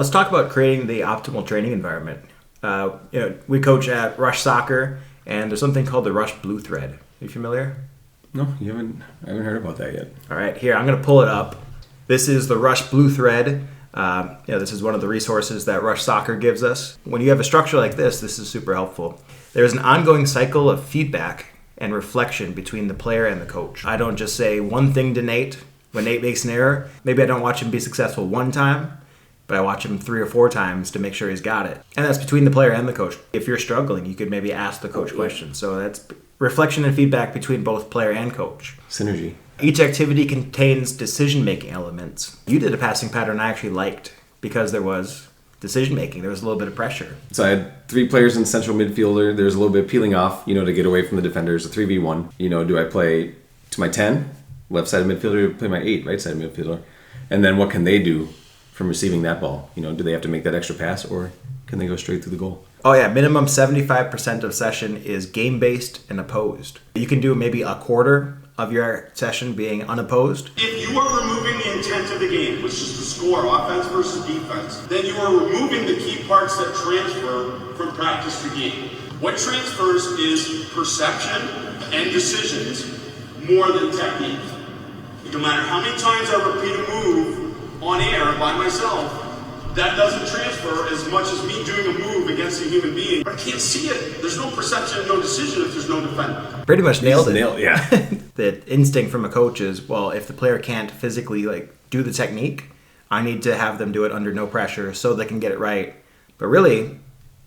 Let's talk about creating the optimal training environment. We coach at Rush Soccer, and there's something called the Rush Blue Thread. Are you familiar? No, I haven't heard about that yet. All right, here, I'm going to pull it up. This is the Rush Blue Thread. This is one of the resources that Rush Soccer gives us. When you have a structure like this is super helpful. There's an ongoing cycle of feedback and reflection between the player and the coach. I don't just say one thing to Nate when Nate makes an error. Maybe I don't watch him be successful one time, but I watch him 3 or 4 times to make sure he's got it. And that's between the player and the coach. If you're struggling, you could maybe ask the coach questions. So that's reflection and feedback between both player and coach. Synergy. Each activity contains decision-making elements. You did a passing pattern I actually liked because there was decision-making. There was a little bit of pressure. So I had 3 players in central midfielder. There's a little bit of peeling off, to get away from the defenders, a 3v1. Do I play to my 10, left-sided midfielder, or play my 8, right-sided midfielder? And then what can they do from receiving that ball? Do they have to make that extra pass, or can they go straight through the goal? Oh yeah, minimum 75% of session is game-based and opposed. You can do maybe a quarter of your session being unopposed. If you are removing the intent of the game, which is to score offense versus defense, then you are removing the key parts that transfer from practice to game. What transfers is perception and decisions more than technique. No matter how many times I repeat a move on air by myself, that doesn't transfer as much as me doing a move against a human being. But I can't see it. There's no perception and no decision if there's no defender. Pretty much nailed it. Yeah. The instinct from a coach is, well, if the player can't physically do the technique, I need to have them do it under no pressure so they can get it right. But really,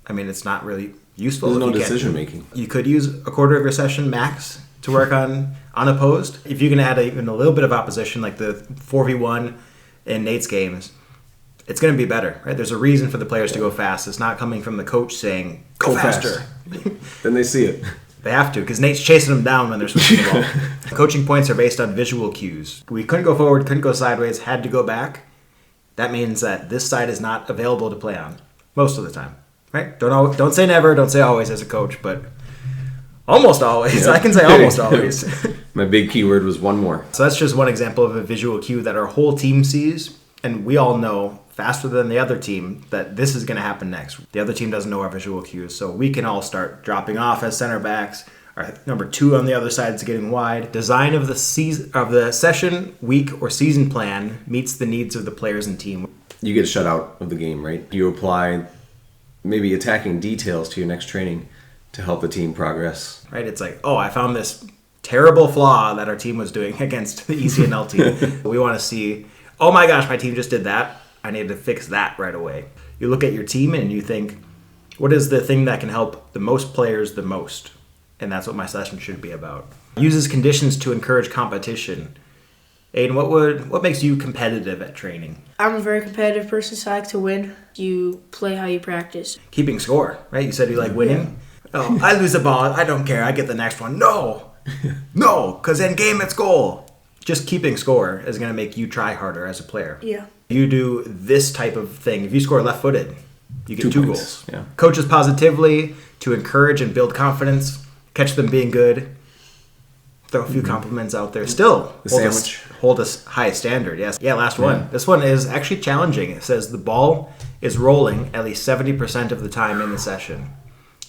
it's not really useful. There's no decision making. You could use a quarter of your session max to work on unopposed. If you can add even a little bit of opposition, like the 4v1 in Nate's games, it's going to be better, right? There's a reason for the players to go fast. It's not coming from the coach saying, go faster. Then they see it. They have to, because Nate's chasing them down when they're switching the ball. Coaching points are based on visual cues. We couldn't go forward, couldn't go sideways, had to go back. That means that this side is not available to play on most of the time, right? Don't say never, don't say always as a coach, but almost always. Yep. I can say almost always. My big keyword was one more. So that's just one example of a visual cue that our whole team sees, and we all know faster than the other team that this is going to happen next. The other team doesn't know our visual cues, so we can all start dropping off as center backs. Our number 2 on the other side is getting wide. Design of the session, week, or season plan meets the needs of the players and team. You get shut out of the game, right? You apply maybe attacking details to your next training to help the team progress. Right? It's like, I found this terrible flaw that our team was doing against the ECNL team. We want to see, oh my gosh, my team just did that. I need to fix that right away. You look at your team and you think, what is the thing that can help the most players the most? And that's what my session should be about. Uses conditions to encourage competition. Aiden, what makes you competitive at training? I'm a very competitive person, so I like to win. You play how you practice. Keeping score, right? You said you like winning? Yeah. Oh, I lose a ball. I don't care. I get the next one. No, because in game it's goal. Just keeping score is going to make you try harder as a player. Yeah. You do this type of thing. If you score left-footed, you get 2 goals. Yeah. Coaches positively to encourage and build confidence, catch them being good, throw a few compliments out there. Still, hold a high standard. Yes. Yeah, last one. Yeah. This one is actually challenging. It says the ball is rolling at least 70% of the time in the session.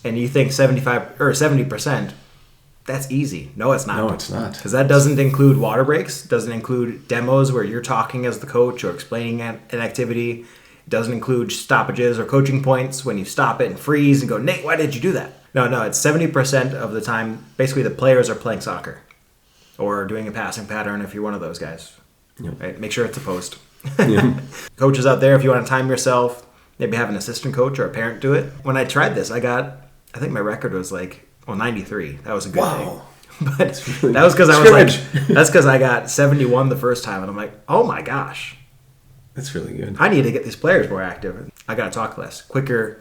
And you think 75 or 70%, that's easy. No, it's not. No, it's not. Because that doesn't include water breaks, doesn't include demos where you're talking as the coach or explaining an activity. It doesn't include stoppages or coaching points when you stop it and freeze and go, Nate, why did you do that? No, it's 70% of the time. Basically, the players are playing soccer or doing a passing pattern if you're one of those guys. Yep. Right? Make sure it's a post. Yep. Coaches out there, if you want to time yourself, maybe have an assistant coach or a parent do it. When I tried this, I think my record was 93. That was a good thing. But that was because that's because I got 71 the first time, and I'm like, oh my gosh. That's really good. I need to get these players more active. I got to talk less. Quicker,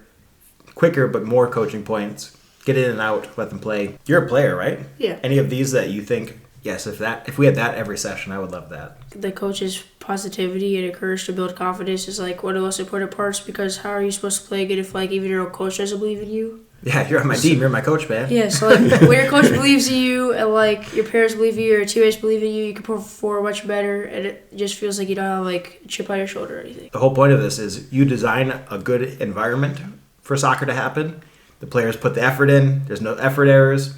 but more coaching points. Get in and out, let them play. You're a player, right? Yeah. Any of these that you think, yes, if we had that every session, I would love that. The coach's positivity and encourage to build confidence is one of the most important parts, because how are you supposed to play good if even your own coach doesn't believe in you? Yeah, you're on my team. You're my coach, man. Yeah, so like when your coach believes in you and like your parents believe in you or your teammates believe in you, you can perform much better, and it just feels like you don't have like a chip on your shoulder or anything. The whole point of this is you design a good environment for soccer to happen. The players put the effort in. There's no effort errors.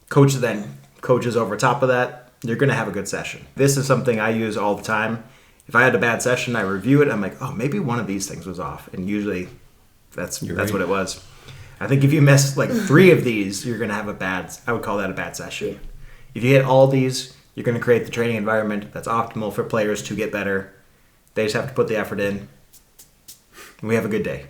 Coach then coaches over top of that. You're going to have a good session. This is something I use all the time. If I had a bad session, I review it. I'm like, oh, maybe one of these things was off. And usually that's right. what it was. I think if you miss like 3 of these, you're going to have I would call that a bad session. Yeah. If you hit all these, you're going to create the training environment that's optimal for players to get better. They just have to put the effort in. And we have a good day.